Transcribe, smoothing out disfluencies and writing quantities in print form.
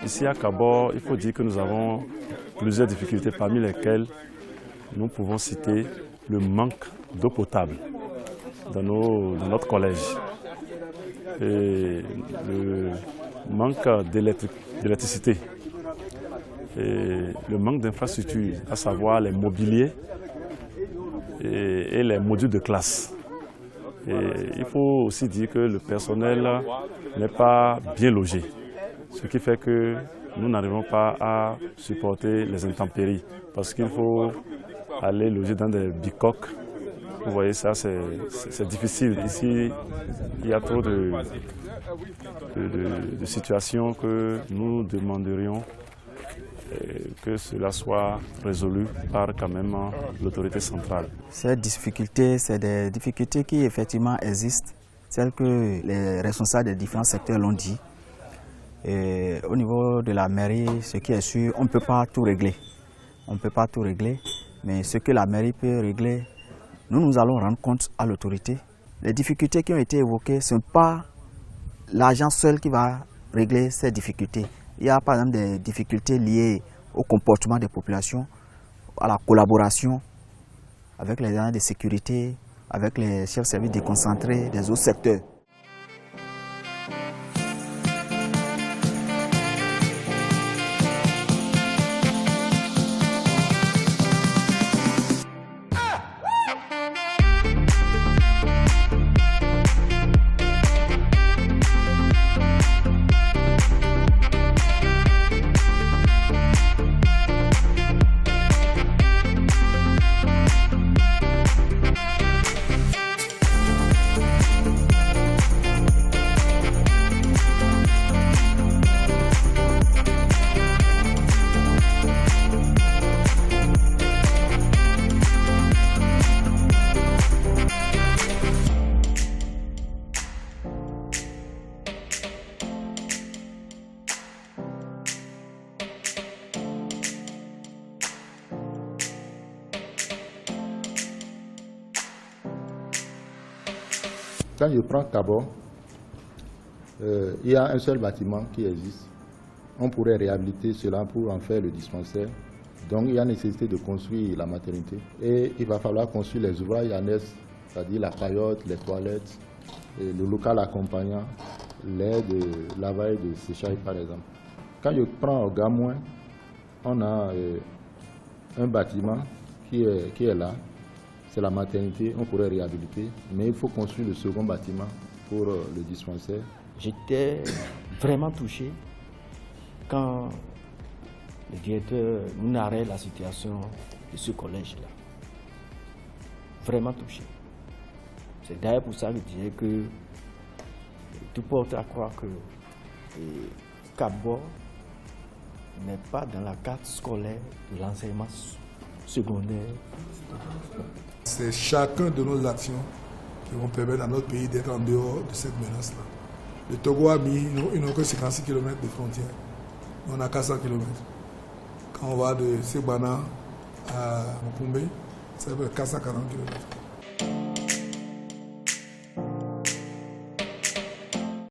Ici à Kabor, il faut dire que nous avons plusieurs difficultés, parmi lesquelles nous pouvons citer le manque d'eau potable dans notre collège et le manque d'électricité et le manque d'infrastructures, à savoir les mobiliers et les modules de classe. Et il faut aussi dire que le personnel n'est pas bien logé, ce qui fait que nous n'arrivons pas à supporter les intempéries parce qu'il faut aller loger dans des bicoques. Vous voyez ça, c'est difficile. Ici, il y a trop de situations que nous demanderions que cela soit résolu par quand même l'autorité centrale. Ces difficultés, c'est des difficultés qui effectivement existent, celles que les responsables des différents secteurs l'ont dit. Et au niveau de la mairie, ce qui est sûr, on ne peut pas tout régler. On ne peut pas tout régler, mais ce que la mairie peut régler, nous allons rendre compte à l'autorité. Les difficultés qui ont été évoquées, ce n'est pas l'agent seul qui va régler ces difficultés. Il y a par exemple des difficultés liées au comportement des populations, à la collaboration avec les agents de sécurité, avec les chefs de service déconcentrés des autres secteurs. Quand je prends Kabor, il y a un seul bâtiment qui existe. On pourrait réhabiliter cela pour en faire le dispensaire. Donc il y a nécessité de construire la maternité. Et il va falloir construire les ouvrages annexes, c'est-à-dire la paillote, les toilettes, et le local accompagnant, l'aide de lavage de séchage par exemple. Quand je prends Gamoin, on a un bâtiment qui est là. C'est la maternité, on pourrait réhabiliter, mais il faut construire le second bâtiment pour le dispensaire. J'étais vraiment touché quand le directeur nous narrait la situation de ce collège-là. Vraiment touché. C'est d'ailleurs pour ça que je disais que tout porte à croire que Kabor n'est pas dans la carte scolaire de l'enseignement secondaire. C'est chacun de nos actions qui vont permettre à notre pays d'être en dehors de cette menace-là. Le Togo a mis, ils n'ont que 56 km de frontières. On a 400 km. Quand on va de Sebana à Mopumbe, ça fait 440 km.